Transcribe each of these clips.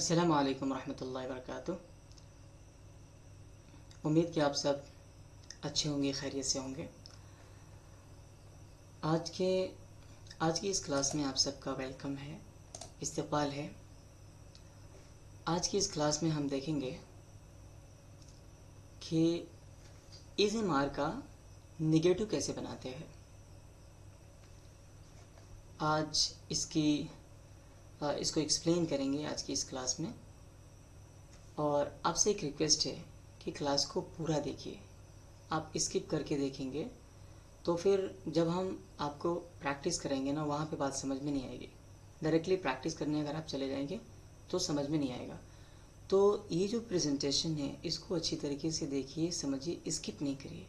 अस्सलामु अलैकुम रहमतुल्लाहि व बरकातुहू। उम्मीद कि आप सब अच्छे होंगे, खैरियत से होंगे। आज की इस क्लास में आप सबका वेलकम है, इस्तकबाल है। आज की इस क्लास में हम देखेंगे कि इज़-एम-आर का निगेटिव कैसे बनाते हैं। आज इसको एक्सप्लेन करेंगे आज की इस क्लास में। और आपसे एक रिक्वेस्ट है कि क्लास को पूरा देखिए। आप स्किप करके देखेंगे तो फिर जब हम आपको प्रैक्टिस करेंगे ना, वहाँ पे बात समझ में नहीं आएगी। डायरेक्टली प्रैक्टिस करने अगर आप चले जाएंगे तो समझ में नहीं आएगा। तो ये जो प्रेजेंटेशन है इसको अच्छी तरीके से देखिए, समझिए, स्किप नहीं करिए।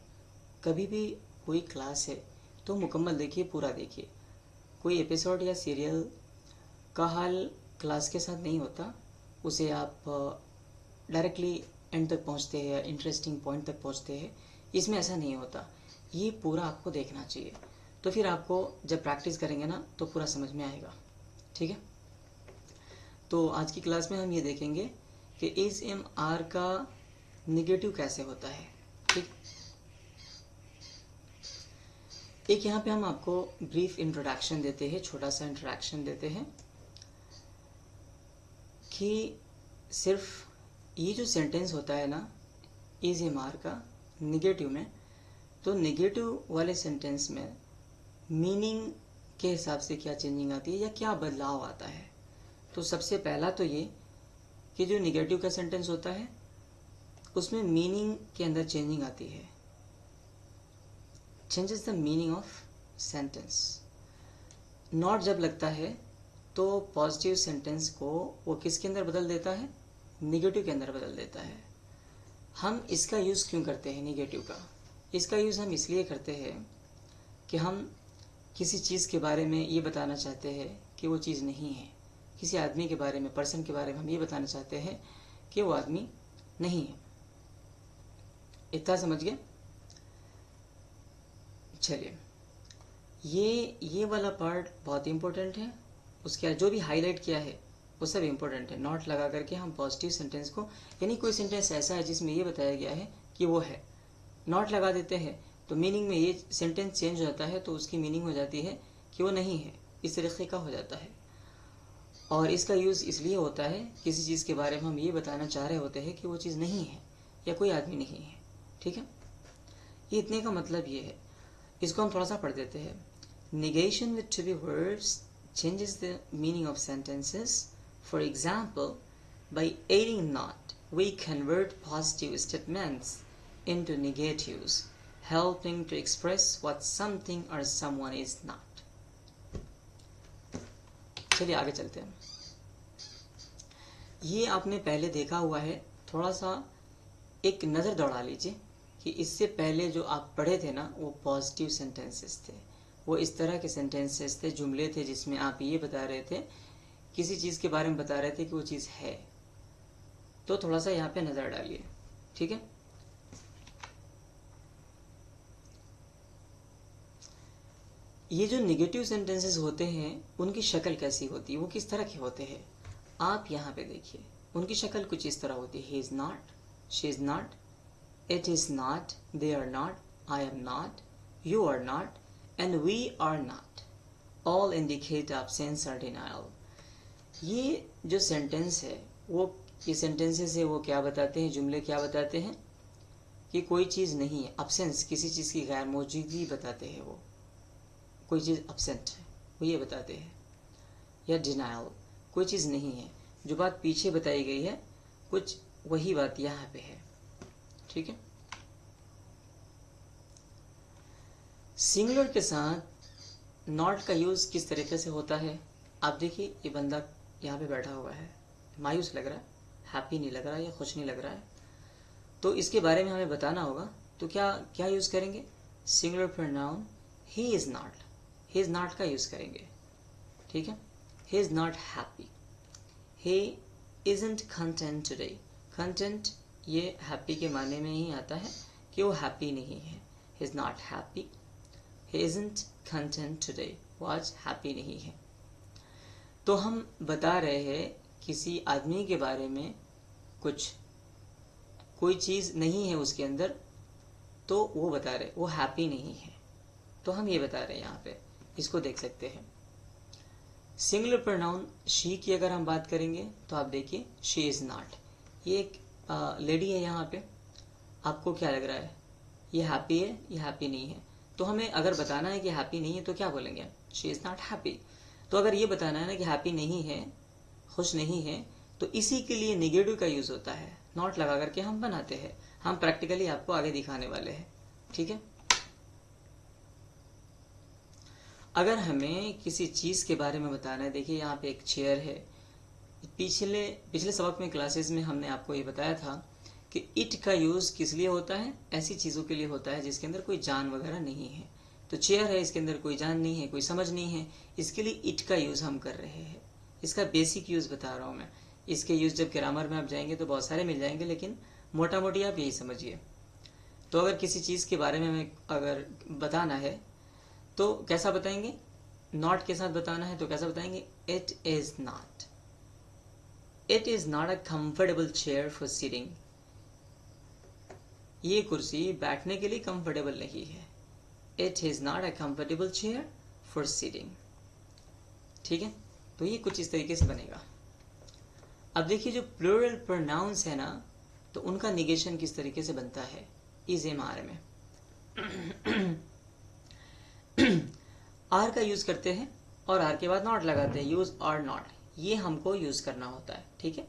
कभी भी कोई क्लास है तो मुकम्मल देखिए, पूरा देखिए। कोई एपिसोड या सीरियल का हाल क्लास के साथ नहीं होता, उसे आप डायरेक्टली एंड तक पहुंचते हैं या इंटरेस्टिंग पॉइंट तक पहुंचते हैं। इसमें ऐसा नहीं होता, ये पूरा आपको देखना चाहिए। तो फिर आपको जब प्रैक्टिस करेंगे ना तो पूरा समझ में आएगा। ठीक है, तो आज की क्लास में हम ये देखेंगे कि इज़-एम-आर का निगेटिव कैसे होता है। ठीक, एक यहाँ पे हम आपको ब्रीफ इंट्रोडक्शन देते हैं, छोटा सा इंट्रोडक्शन देते हैं कि सिर्फ ये जो सेंटेंस होता है ना इज़-एम-आर का निगेटिव में, तो निगेटिव वाले सेंटेंस में मीनिंग के हिसाब से क्या चेंजिंग आती है या क्या बदलाव आता है। तो सबसे पहला तो ये कि जो निगेटिव का सेंटेंस होता है उसमें मीनिंग के अंदर चेंजिंग आती है, changes the meaning of sentence. Not जब लगता है तो पॉजिटिव सेंटेंस को वो किसके अंदर बदल देता है, निगेटिव के अंदर बदल देता है। हम इसका यूज़ क्यों करते हैं निगेटिव का? इसका यूज़ हम इसलिए करते हैं कि हम किसी चीज़ के बारे में ये बताना चाहते हैं कि वो चीज़ नहीं है। किसी आदमी के बारे में, पर्सन के बारे में हम ये बताना चाहते हैं कि वो आदमी नहीं है। इतना समझ गए? चलिए, ये वाला पार्ट बहुत इंपॉर्टेंट है। उसके जो भी हाईलाइट किया है वो सब इंपॉर्टेंट है। नॉट लगा करके हम पॉजिटिव सेंटेंस को, यानी कोई सेंटेंस ऐसा है जिसमें ये बताया गया है कि वो है, नॉट लगा देते हैं तो मीनिंग में ये सेंटेंस चेंज हो जाता है, तो उसकी मीनिंग हो जाती है कि वो नहीं है, इस तरीके का हो जाता है। और इसका यूज़ इसलिए होता है किसी चीज़ के बारे में हम ये बताना चाह रहे होते हैं कि वो चीज़ नहीं है या कोई आदमी नहीं है। ठीक है, ये इतने का मतलब ये है। इसको हम थोड़ा सा पढ़ देते हैं। Negation with to be words changes the meaning of sentences. For example, by adding not, we convert positive statements into negatives, helping to express what something or someone is not. चलिए आगे चलते हैं। ये आपने पहले देखा हुआ है, थोड़ा सा एक नज़र दौड़ा लीजिए कि इससे पहले जो आप पढ़े थे ना वो पॉजिटिव सेंटेंसेस थे। वो इस तरह के सेंटेंसेस थे, जुमले थे जिसमें आप ये बता रहे थे, किसी चीज़ के बारे में बता रहे थे कि वो चीज़ है। तो थोड़ा सा यहाँ पे नज़र डालिए। ठीक है, ये जो निगेटिव सेंटेंसेस होते हैं उनकी शक्ल कैसी होती है, वो किस तरह के होते हैं, आप यहाँ पे देखिए। उनकी शक्ल कुछ इस तरह होती है। He is not, she is not, it is not, they are not, I am not, you are not, and we are not. All indicate absence or denial. ये जो सेंटेंस है वो, ये सेंटेंसेस है वो क्या बताते हैं, जुमले क्या बताते हैं कि कोई चीज़ नहीं है, absence, किसी चीज़ की गैर मौजूदगी बताते हैं। वो कोई चीज़ absent है वो ये बताते हैं। या denial, कोई चीज़ नहीं है, जो बात पीछे बताई गई है कुछ वही बात यहाँ पे है। ठीक है, सिंगुलर के साथ नॉट का यूज़ किस तरीके से होता है आप देखिए। ये बंदा यहाँ पे बैठा हुआ है, मायूस लग रहा है, हैप्पी नहीं लग रहा है या खुश नहीं लग रहा है, तो इसके बारे में हमें बताना होगा। तो क्या क्या यूज़ करेंगे? Singular pronoun he is not, he is not का यूज़ करेंगे। ठीक है, he is not happy, he isn't content today. Content ये हैप्पी के माने में ही आता है कि वो हैप्पी नहीं है। He is not happy, he isn't content today, वो आज हैप्पी नहीं है। तो हम बता रहे हैं किसी आदमी के बारे में कोई चीज़ नहीं है उसके अंदर, तो वो बता रहे वो हैप्पी नहीं है, तो हम ये बता रहे हैं यहाँ पे, इसको देख सकते हैं। सिंगुलर प्रोनाउन शी की अगर हम बात करेंगे तो आप देखिए शी इज़ नॉट, ये एक लेडी है यहाँ पे, आपको क्या लग रहा है ये हैप्पी है, ये हैप्पी नहीं है? तो हमें अगर बताना है कि हैप्पी नहीं है तो क्या बोलेंगे, शी इज़ नॉट हैप्पी। तो अगर ये बताना है ना कि हैप्पी नहीं है, खुश नहीं है, तो इसी के लिए नेगेटिव का यूज़ होता है, नॉट लगा करके हम बनाते हैं। हम प्रैक्टिकली आपको आगे दिखाने वाले हैं, ठीक है। अगर हमें किसी चीज़ के बारे में बताना है, देखिए यहाँ पे एक चेयर है। पिछले सबक में क्लासेस में हमने आपको ये बताया था कि इट का यूज़ किस लिए होता है, ऐसी चीज़ों के लिए होता है जिसके अंदर कोई जान वगैरह नहीं है। तो चेयर है, इसके अंदर कोई जान नहीं है, कोई समझ नहीं है, इसके लिए इट का यूज़ हम कर रहे हैं। इसका बेसिक यूज़ बता रहा हूँ मैं। इसके यूज़ जब ग्रामर में आप जाएंगे तो बहुत सारे मिल जाएंगे, लेकिन मोटा मोटी आप यही समझिए। तो अगर किसी चीज़ के बारे में हमें अगर बताना है तो कैसा बताएंगे, नॉट के साथ बताना है तो कैसा बताएंगे, it is not. It is not a comfortable chair for sitting. ये कुर्सी बैठने के लिए कंफर्टेबल नहीं है। It is not a comfortable chair for sitting, ठीक है। तो ये कुछ इस तरीके से बनेगा। अब देखिए जो प्लूरल प्रोनाउंस है ना, तो उनका निगेशन किस तरीके से बनता है इज एम आर में। आर का यूज करते हैं और आर के बाद नॉट लगाते हैं, यूज और नॉट, ये हमको यूज करना होता है, ठीक है।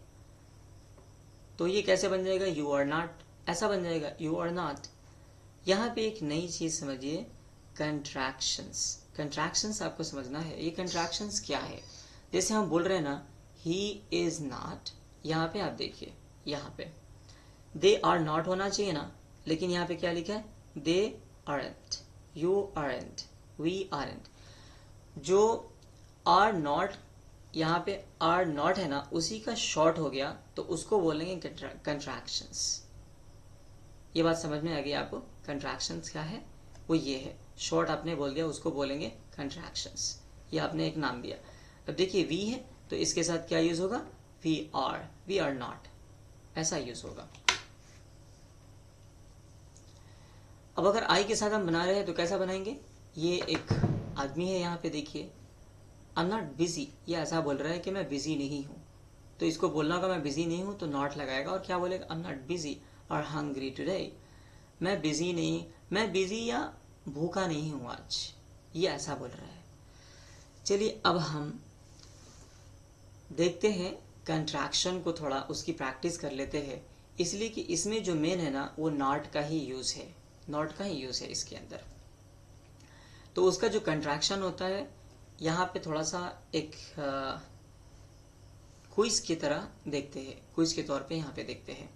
तो ये कैसे बन जाएगा, यू आर नॉट, ऐसा बन जाएगा यू आर नॉट। यहाँ पे एक नई चीज समझिए, कंट्रैक्शंस। कंट्रैक्शंस आपको समझना है, ये कंट्रैक्शंस क्या है। जैसे हम बोल रहे हैं ना ही इज नॉट, यहाँ पे आप देखिए, यहाँ पे दे आर नॉट होना चाहिए ना, लेकिन यहाँ पे क्या लिखा है, they aren't, you aren't, we aren't. जो आर नॉट, यहाँ पे आर नॉट है ना, उसी का शॉर्ट हो गया तो उसको बोलेंगे कंट्रैक्शंस। ये बात समझ में आ गई आपको, कंट्रैक्शंस क्या है, वो ये है, शॉर्ट आपने बोल दिया उसको बोलेंगे कंट्रैक्शंस, ये आपने एक नाम दिया। अब देखिए वी है तो इसके साथ क्या यूज होगा, वी आर नॉट, ऐसा यूज होगा। अब अगर आई के साथ हम बना रहे हैं तो कैसा बनाएंगे, ये एक आदमी है यहाँ पे देखिए, आई एम नॉट बिजी, ये ऐसा बोल रहा है कि मैं बिजी नहीं हूँ, तो इसको बोलना होगा मैं बिजी नहीं हूँ, तो नॉट लगाएगा और क्या बोलेगा, आई एम नॉट बिजी और हंग्री टुडे। मैं बिजी नहीं, मैं बिजी या भूखा नहीं हूँ आज, ये ऐसा बोल रहा है। चलिए अब हम देखते हैं कंट्रैक्शन को, थोड़ा उसकी प्रैक्टिस कर लेते हैं, इसलिए कि इसमें जो मेन है ना वो नॉट का ही यूज है, नॉट का ही यूज है इसके अंदर। तो उसका जो कंट्रैक्शन होता है यहाँ पे थोड़ा सा एक क्विज की तरह देखते हैं, क्विज के तौर पे यहाँ पे देखते हैं।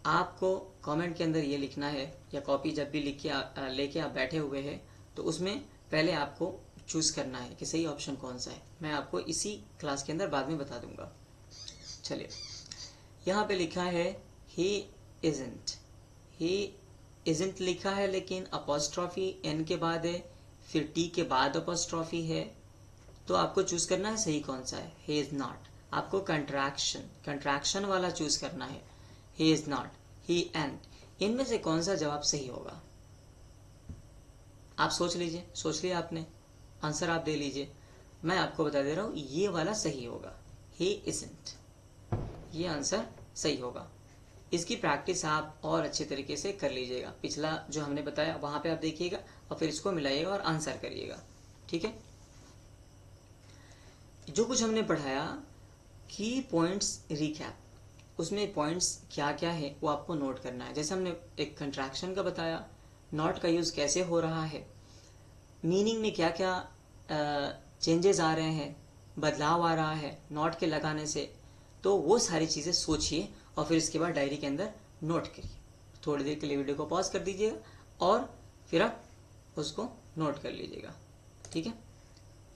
आपको कमेंट के अंदर ये लिखना है, या कॉपी जब भी लिख के लेके आप बैठे हुए हैं तो उसमें पहले आपको चूज करना है कि सही ऑप्शन कौन सा है। मैं आपको इसी क्लास के अंदर बाद में बता दूंगा। चलिए यहाँ पे लिखा है ही इजंट, ही इजंट लिखा है, लेकिन अपोस्ट्रॉफी एन के बाद है, फिर टी के बाद अपोस्ट्रॉफी है, तो आपको चूज करना है सही कौन सा है, ही इज नॉट। आपको कंट्रैक्शन वाला चूज करना है, he is not, he and, इनमें से कौन सा जवाब सही होगा आप सोच लीजिए, सोच लिया आपने, आंसर आप दे लीजिए। मैं आपको बता दे रहा हूं ये वाला सही होगा, ही इजंट, ये आंसर सही होगा। इसकी प्रैक्टिस आप और अच्छे तरीके से कर लीजिएगा, पिछला जो हमने बताया वहां पे आप देखिएगा और फिर इसको मिलाइएगा और आंसर करिएगा, ठीक है। जो कुछ हमने पढ़ाया की पॉइंट्स रिकैप, उसमें पॉइंट्स क्या क्या है वो आपको नोट करना है। जैसे हमने एक कंट्रैक्शन का बताया, नॉट का यूज कैसे हो रहा है, मीनिंग में क्या क्या चेंजेस आ रहे हैं, बदलाव आ रहा है नॉट के लगाने से, तो वो सारी चीज़ें सोचिए और फिर इसके बाद डायरी के अंदर नोट करिए। थोड़ी देर के लिए वीडियो को पॉज कर दीजिएगा और फिर आप उसको नोट कर लीजिएगा, ठीक है।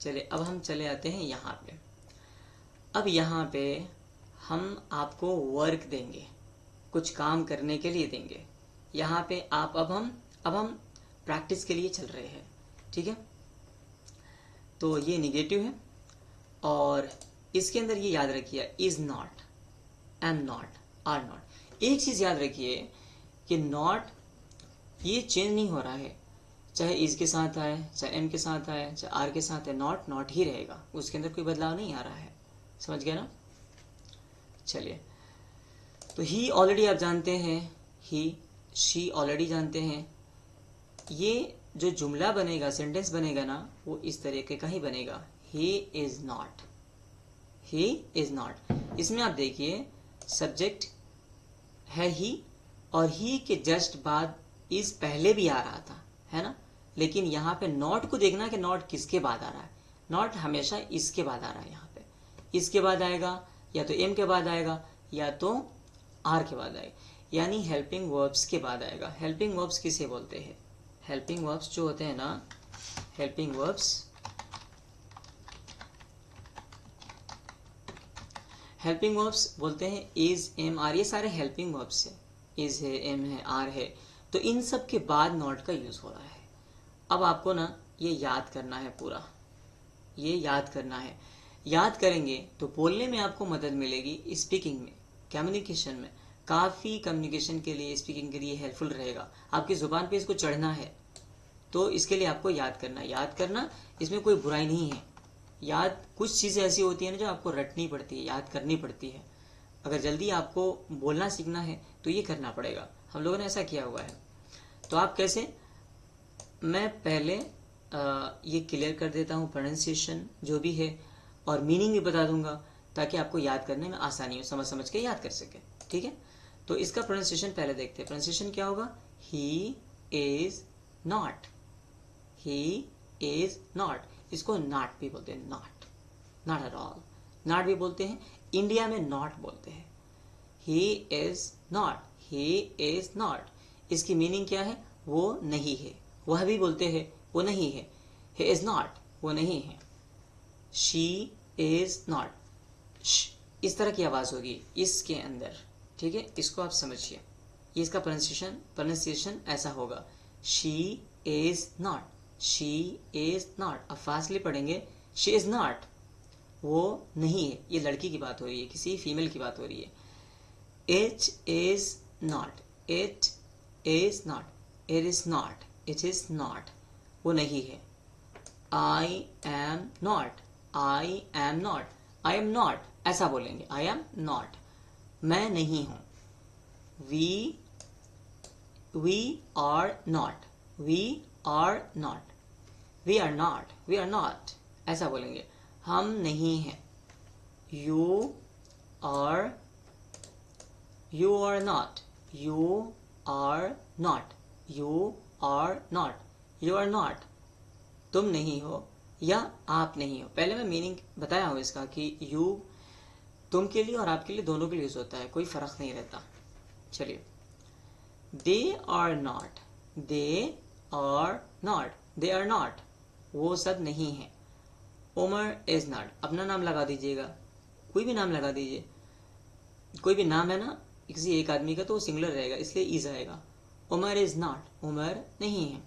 चलिए अब हम चले आते हैं यहाँ पे। अब यहाँ पे हम आपको वर्क देंगे, कुछ काम करने के लिए देंगे। यहाँ पे आप अब हम प्रैक्टिस के लिए चल रहे हैं, ठीक है। तो ये निगेटिव है और इसके अंदर ये याद रखिए, is not, am not, are not. एक चीज याद रखिए कि नॉट ये चेंज नहीं हो रहा है, चाहे इज के साथ आए, चाहे एम के साथ आए, चाहे आर के साथ है, नॉट नॉट ही रहेगा, उसके अंदर कोई बदलाव नहीं आ रहा है। समझ गया ना? चलिए, तो ही ऑलरेडी आप जानते हैं, ही शी ऑलरेडी जानते हैं। ये जो जुमला बनेगा, सेंटेंस बनेगा ना, वो इस तरीके का ही बनेगा, he is not, he is not. इसमें आप देखिए सब्जेक्ट है ही, और ही के जस्ट बाद इज पहले भी आ रहा था, है ना, लेकिन यहाँ पे नॉट को देखना कि नॉट किसके बाद आ रहा है। नॉट हमेशा इसके बाद आ रहा है, यहाँ पे इसके बाद आएगा, या तो एम के बाद आएगा, या तो आर के बाद आएगा, यानी हेल्पिंग वर्ब्स के बाद आएगा। हेल्पिंग वर्ब्स किसे बोलते हैं? हेल्पिंग वर्ब्स जो होते हैं ना, हेल्पिंग वर्ब्स, हेल्पिंग वर्ब्स बोलते हैं इज, एम, आर, ये सारे हेल्पिंग वर्ब्स है। इज है, एम है, आर है, तो इन सब के बाद नॉट का यूज हो रहा है। अब आपको ना ये याद करना है, पूरा ये याद करना है। याद करेंगे तो बोलने में आपको मदद मिलेगी, स्पीकिंग में, कम्युनिकेशन में, काफ़ी कम्युनिकेशन के लिए, स्पीकिंग के लिए हेल्पफुल रहेगा। आपकी ज़ुबान पे इसको चढ़ना है, तो इसके लिए आपको याद करना। याद करना इसमें कोई बुराई नहीं है। याद, कुछ चीज़ें ऐसी होती है ना जो आपको रटनी पड़ती है, याद करनी पड़ती है। अगर जल्दी आपको बोलना सीखना है तो ये करना पड़ेगा। हम लोगों ने ऐसा किया हुआ है। तो आप कैसे, मैं पहले ये क्लियर कर देता हूँ, प्रोनाउंसिएशन जो भी है, और मीनिंग भी बता दूंगा, ताकि आपको याद करने में आसानी हो, समझ समझ के याद कर सके। ठीक है, तो इसका प्रोनाउंसिएशन पहले देखते हैं। प्रोनाउंसिएशन क्या होगा? He is not, he is not. इसको नॉट भी बोलते हैं, not, not at all, not भी बोलते हैं। इंडिया में नॉट बोलते हैं। He is not, he is not. इसकी मीनिंग क्या है? वो नहीं है। वह भी बोलते हैं वो नहीं है। ही इज नॉट, वो नहीं है। शी इज नॉट, इस तरह की आवाज होगी इसके अंदर। ठीक है, इसको आप समझिए। ये इसका प्रोनाउंसिएशन ऐसा होगा, she is not, she is not. अब फास्टली पढ़ेंगे, शी इज नॉट, वो नहीं है। ये लड़की की बात हो रही है, किसी फीमेल की बात हो रही है। It is not, it is not, it is not, it is not, वो नहीं है। I am not, I am not, I am not, ऐसा बोलेंगे, आई एम नॉट, मैं नहीं हूं। We are not, we are not, we are not, we are not, ऐसा बोलेंगे, हम नहीं हैं। You are not, you are not, you are not, you are not, तुम नहीं हो या आप नहीं हो। पहले मैं मीनिंग बताया हूं इसका कि यू तुम के लिए और आपके लिए, दोनों के लिए यूज होता है, कोई फर्क नहीं रहता। चलिए, they are not, they are not, they are not, वो सब नहीं है। उमर इज नॉट, अपना नाम लगा दीजिएगा, कोई भी नाम लगा दीजिए। कोई भी नाम है ना किसी एक आदमी का, तो वो सिंगुलर रहेगा, इसलिए इज आएगा। उमर इज नॉट, उमर नहीं है।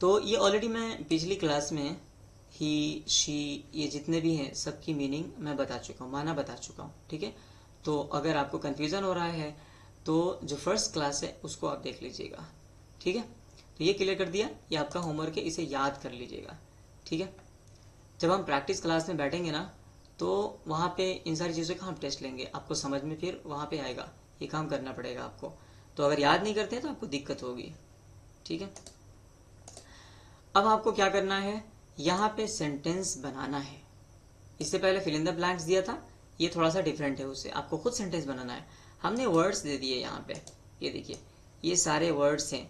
तो ये ऑलरेडी मैं पिछली क्लास में ही, शी, ये जितने भी हैं सबकी मीनिंग मैं बता चुका हूँ, माना बता चुका हूँ। ठीक है, तो अगर आपको कंफ्यूजन हो रहा है तो जो फर्स्ट क्लास है उसको आप देख लीजिएगा। ठीक है, तो ये क्लियर कर दिया, ये आपका होमवर्क है, इसे याद कर लीजिएगा। ठीक है, जब हम प्रैक्टिस क्लास में बैठेंगे ना, तो वहाँ पे इन सारी चीज़ों का हम टेस्ट लेंगे, आपको समझ में फिर वहाँ पे आएगा, ये काम करना पड़ेगा आपको। तो अगर याद नहीं करते तो आपको दिक्कत होगी। ठीक है, अब आपको क्या करना है, यहाँ पे सेंटेंस बनाना है। इससे पहले फिल इन द ब्लैंक्स दिया था, ये थोड़ा सा डिफरेंट है उससे, आपको खुद सेंटेंस बनाना है। हमने वर्ड्स दे दिए यहाँ पे, ये देखिए, ये सारे वर्ड्स हैं।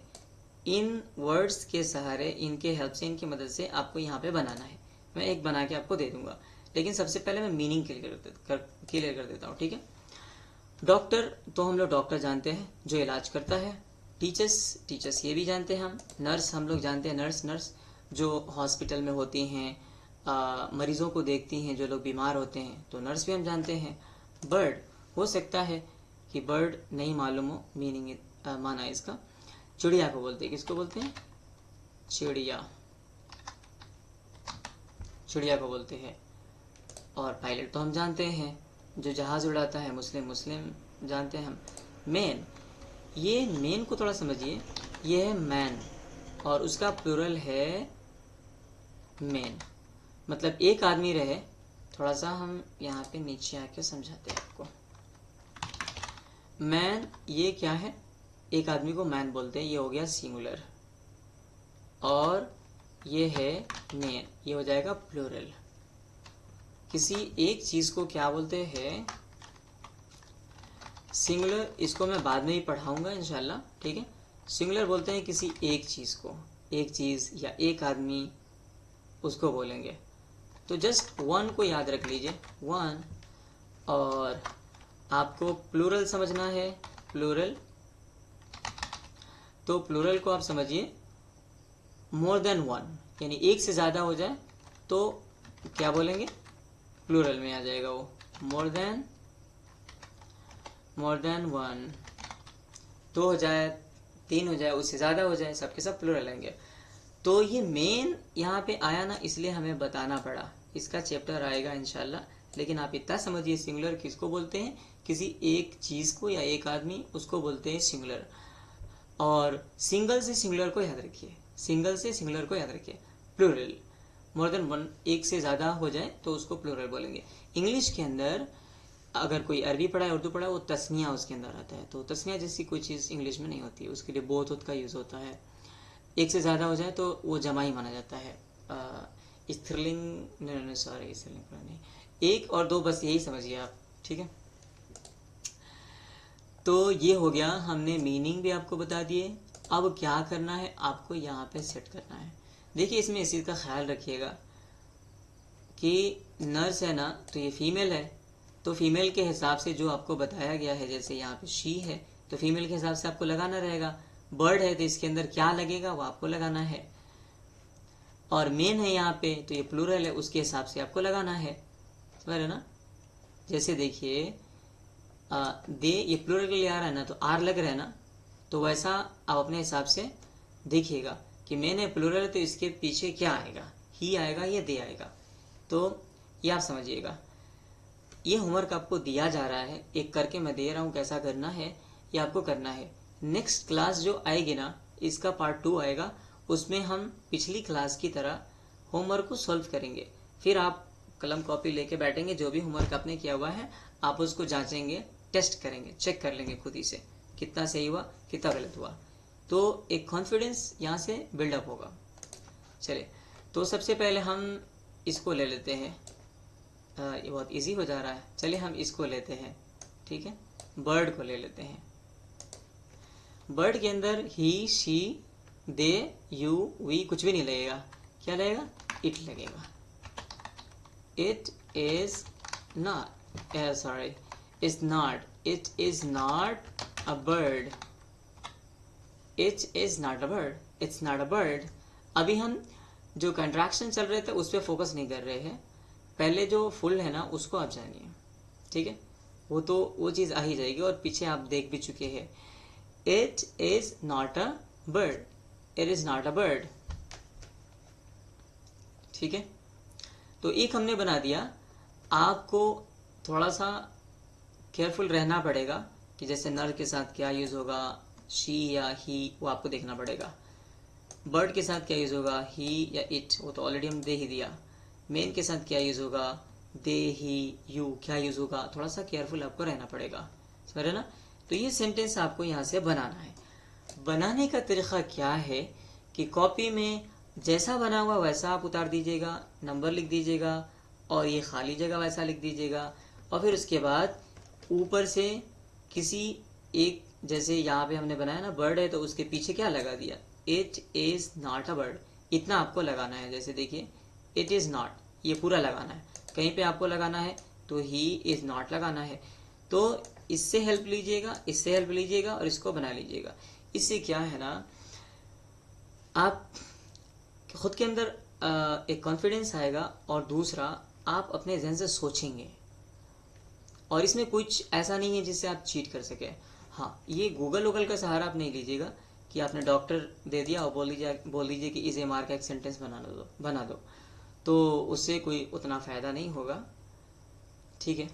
इन वर्ड्स के सहारे, इनके हेल्प से, इनकी मदद से आपको यहाँ पे बनाना है। मैं एक बना के आपको दे दूंगा, लेकिन सबसे पहले मैं मीनिंग क्लियर कर देता हूँ। ठीक है, डॉक्टर, तो हम लोग डॉक्टर जानते हैं जो इलाज करता है। टीचर्स ये भी जानते हैं हम। नर्स हम लोग जानते हैं, नर्स जो हॉस्पिटल में होती हैं, मरीजों को देखती हैं, जो लोग बीमार होते हैं, तो नर्स भी हम जानते हैं। बर्ड, हो सकता है कि बर्ड नहीं मालूम हो मीनिंग, माना इसका। चिड़िया को बोलते हैं, किसको बोलते हैं? चिड़िया, चिड़िया को बोलते हैं। और पायलट तो हम जानते हैं, जो जहाज़ उड़ाता है, मुस्लिम मुस्लिम जानते हैं हम। मैन, ये मैन को थोड़ा समझिए, ये है मैन और उसका प्लूरल है मैन, मतलब एक आदमी रहे। थोड़ा सा हम यहाँ पे नीचे आके समझाते हैं आपको। मैन ये क्या है, एक आदमी को मैन बोलते हैं, ये हो गया सिंगुलर। और ये है मैन, ये हो जाएगा प्लूरल। किसी एक चीज़ को क्या बोलते हैं, सिंगुलर। इसको मैं बाद में ही पढ़ाऊंगा इंशाल्लाह, ठीक है। सिंगुलर बोलते हैं किसी एक चीज़ को, एक चीज़ या एक आदमी, उसको बोलेंगे। तो जस्ट वन को याद रख लीजिए, वन। और आपको प्लूरल समझना है, प्लूरल। तो प्लूरल को आप समझिए मोर देन वन, यानी एक से ज़्यादा हो जाए तो क्या बोलेंगे, प्लूरल में आ जाएगा वो, मोर देन वन। दो हो जाए, तीन हो जाए, उससे ज़्यादा हो जाए, सबके सब प्लूरल आएंगे। तो ये मेन यहाँ पे आया ना, इसलिए हमें बताना पड़ा। इसका चैप्टर आएगा इंशाल्लाह, लेकिन आप इतना समझिए सिंगुलर किसको बोलते हैं, किसी एक चीज़ को या एक आदमी, उसको बोलते हैं सिंगुलर। और सिंगल से सिंगुलर को याद रखिए, सिंगल से सिंगुलर को याद रखिए। प्लूरल मोर देन वन, एक से ज़्यादा हो जाए तो उसको प्लूरल बोलेंगे। इंग्लिश के अंदर अगर कोई अरबी पढ़ा है, उर्दू पढ़ा है, वो तस्निया उसके अंदर आता है। तो तस्निया जैसी कोई चीज़ इंग्लिश में नहीं होती, उसके लिए बोथ का यूज़ होता है। एक से ज़्यादा हो जाए तो वो जमा ही माना जाता है। स्त्रीलिंग नहीं, सॉरी स्त्रीलिंग नहीं, एक और दो, बस यही समझिए आप, ठीक है। तो ये हो गया, हमने मीनिंग भी आपको बता दिए। अब क्या करना है, आपको यहाँ पे सेट करना है। देखिए इसमें इस चीज़ का ख्याल रखिएगा कि नर्स है ना, तो ये फीमेल है, तो फीमेल के हिसाब से जो आपको बताया गया है, जैसे यहाँ पे शी है तो फीमेल के हिसाब से आपको लगाना रहेगा। बर्ड है तो इसके अंदर क्या लगेगा वो आपको लगाना है। और मेन है यहाँ पे तो ये प्लूरल है, उसके हिसाब से आपको लगाना है, समझ रहे ना। जैसे देखिए दे, ये प्लूरल के लिए आ रहा है ना, तो आर लग रहा है ना, तो वैसा आप अपने हिसाब से देखिएगा कि मैंने प्लूरल है तो इसके पीछे क्या आएगा, ही आएगा या दे आएगा। तो ये आप समझिएगा। ये होमवर्क आपको दिया जा रहा है, एक करके मैं दे रहा हूँ, कैसा करना है ये आपको करना है। नेक्स्ट क्लास जो आएगी ना, इसका पार्ट 2 आएगा, उसमें हम पिछली क्लास की तरह होमवर्क को सॉल्व करेंगे। फिर आप कलम कॉपी लेके बैठेंगे, जो भी होमवर्क आपने किया हुआ है आप उसको जांचेंगे, टेस्ट करेंगे, चेक कर लेंगे खुद ही से कितना सही हुआ कितना गलत हुआ। तो एक कॉन्फिडेंस यहाँ से बिल्डअप होगा। चलिए, तो सबसे पहले हम इसको ले लेते हैं। ये बहुत इजी हो जा रहा है। चलिए हम इसको लेते हैं, ठीक है। बर्ड को ले लेते हैं। बर्ड के अंदर ही, शी, दे, यू, वी कुछ भी नहीं लगेगा। क्या लगेगा, इट लगेगा। It is not, sorry is not, it is not a bird, it is not a bird, it's not a bird. अभी हम जो कंट्रैक्शन चल रहे थे उस पर फोकस नहीं कर रहे हैं, पहले जो फुल है ना उसको आप जानिए, ठीक है। वो तो वो चीज़ आ ही जाएगी, और पीछे आप देख भी चुके हैं। It is not a bird, it is not a bird, ठीक है। तो एक हमने बना दिया। आपको थोड़ा सा केयरफुल रहना पड़ेगा कि जैसे नर के साथ क्या यूज़ होगा, शी या ही, वो आपको देखना पड़ेगा। बर्ड के साथ क्या यूज़ होगा, ही या इट, वो तो ऑलरेडी हम दे ही दिया। मेन के साथ क्या यूज़ होगा, दे, ही, यू, क्या यूज़ होगा, थोड़ा सा केयरफुल आपको रहना पड़ेगा, समझ रहे ना। तो ये सेंटेंस आपको यहाँ से बनाना है। बनाने का तरीका क्या है कि कॉपी में जैसा बना हुआ वैसा आप उतार दीजिएगा, नंबर लिख दीजिएगा, और ये खाली जगह वैसा लिख दीजिएगा। और फिर उसके बाद ऊपर से किसी एक, जैसे यहाँ पे हमने बनाया ना बर्ड है, तो उसके पीछे क्या लगा दिया, it is not a bird, इतना आपको लगाना है। जैसे देखिए इट इज नॉट, ये पूरा लगाना है। कहीं पे आपको लगाना है तो ही इज नॉट लगाना है। तो इससे हेल्प लीजिएगा, इससे हेल्प लीजिएगा, और इसको बना लीजिएगा। इससे क्या है ना, आप खुद के अंदर एक कॉन्फिडेंस आएगा, और दूसरा आप अपने जहन से सोचेंगे। और इसमें कुछ ऐसा नहीं है जिससे आप चीट कर सके। हाँ, ये गूगल वूगल का सहारा आप नहीं लीजिएगा कि आपने डॉक्टर दे दिया और बोल दीजिए कि इस एमआर का एक सेंटेंस बना दो, तो उससे कोई उतना फ़ायदा नहीं होगा। ठीक है।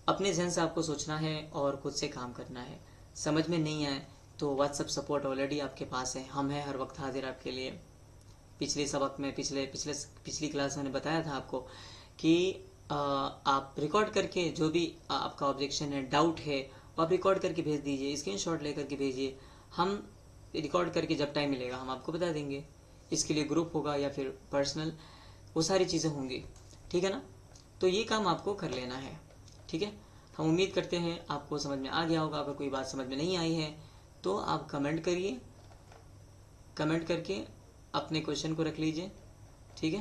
अपने जहन से आपको सोचना है और खुद से काम करना है। समझ में नहीं आए तो व्हाट्सएप सपोर्ट ऑलरेडी आपके पास है, हम हैं हर वक्त हाजिर आपके लिए। पिछले सबक में पिछली क्लास मैंने बताया था आपको कि आप रिकॉर्ड करके जो भी आपका ऑब्जेक्शन है, डाउट है, वो आप रिकॉर्ड करके भेज दीजिए, स्क्रीनशॉट लेकर के भेजिए। हम रिकॉर्ड करके जब टाइम मिलेगा हम आपको बता देंगे। इसके लिए ग्रुप होगा या फिर पर्सनल, वो सारी चीज़ें होंगी, ठीक है ना। तो ये काम आपको कर लेना है, ठीक है। हम उम्मीद करते हैं आपको समझ में आ गया होगा। अगर कोई बात समझ में नहीं आई है तो आप कमेंट करिए, कमेंट करके अपने क्वेश्चन को रख लीजिए, ठीक है।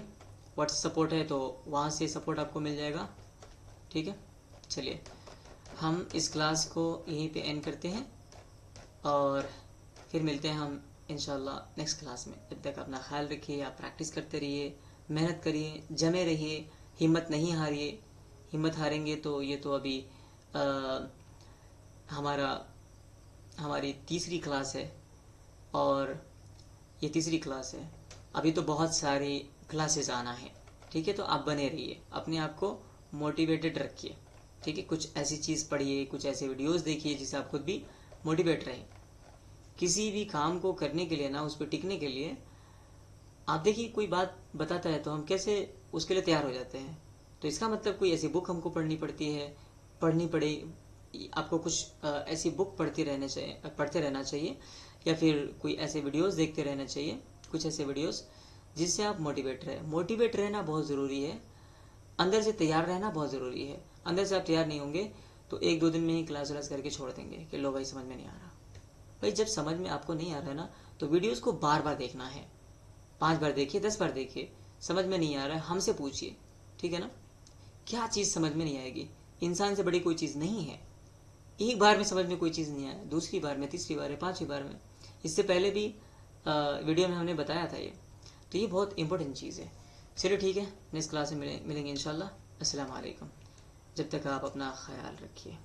व्हाट्सएप सपोर्ट है तो वहाँ से सपोर्ट आपको मिल जाएगा, ठीक है। चलिए हम इस क्लास को यहीं पे एंड करते हैं और फिर मिलते हैं हम इंशाल्लाह नेक्स्ट क्लास में। जब तक अपना ख्याल रखिए, आप प्रैक्टिस करते रहिए, मेहनत करिए, जमे रहिए, हिम्मत नहीं हारिए। हिम्मत हारेंगे तो ये तो अभी हमारी तीसरी क्लास है और ये तीसरी क्लास है, अभी तो बहुत सारी क्लासेस आना है, ठीक है। तो आप बने रहिए, अपने आप को मोटिवेटेड रखिए, ठीक है। कुछ ऐसी चीज़ पढ़िए, कुछ ऐसे वीडियोस देखिए जिससे आप खुद भी मोटिवेट रहें। किसी भी काम को करने के लिए ना, उस पर टिकने के लिए आप देखिए, कोई बात बताता है तो हम कैसे उसके लिए तैयार हो जाते हैं। तो इसका मतलब कोई ऐसी बुक हमको पढ़नी पड़ती है, पढ़नी पड़े आपको कुछ ऐसी बुक पढ़ते रहना चाहिए या फिर कोई ऐसे वीडियोस देखते रहना चाहिए, कुछ ऐसे वीडियोस जिससे आप मोटिवेट रहे। मोटिवेट रहना बहुत ज़रूरी है, अंदर से तैयार रहना बहुत ज़रूरी है। अंदर से आप तैयार नहीं होंगे तो 1-2 दिन में ही क्लास व्लास करके छोड़ देंगे कि लो भाई समझ में नहीं आ रहा। भाई जब समझ में आपको नहीं आ रहा है ना, तो वीडियोस को बार बार देखना है, 5 बार देखिए, 10 बार देखिए। समझ में नहीं आ रहा है हमसे पूछिए, ठीक है ना। क्या चीज़ समझ में नहीं आएगी, इंसान से बड़ी कोई चीज़ नहीं है। एक बार में समझ में कोई चीज़ नहीं आया, दूसरी बार में, तीसरी बार में, 5वीं बार में। इससे पहले भी वीडियो में हमने बताया था ये, तो ये बहुत इंपॉर्टेंट चीज़ है। चलिए ठीक है, नेक्स्ट क्लास में मिलेंगे इंशाल्लाह। अस्सलाम वालेकुम। जब तक आप अपना ख्याल रखिए।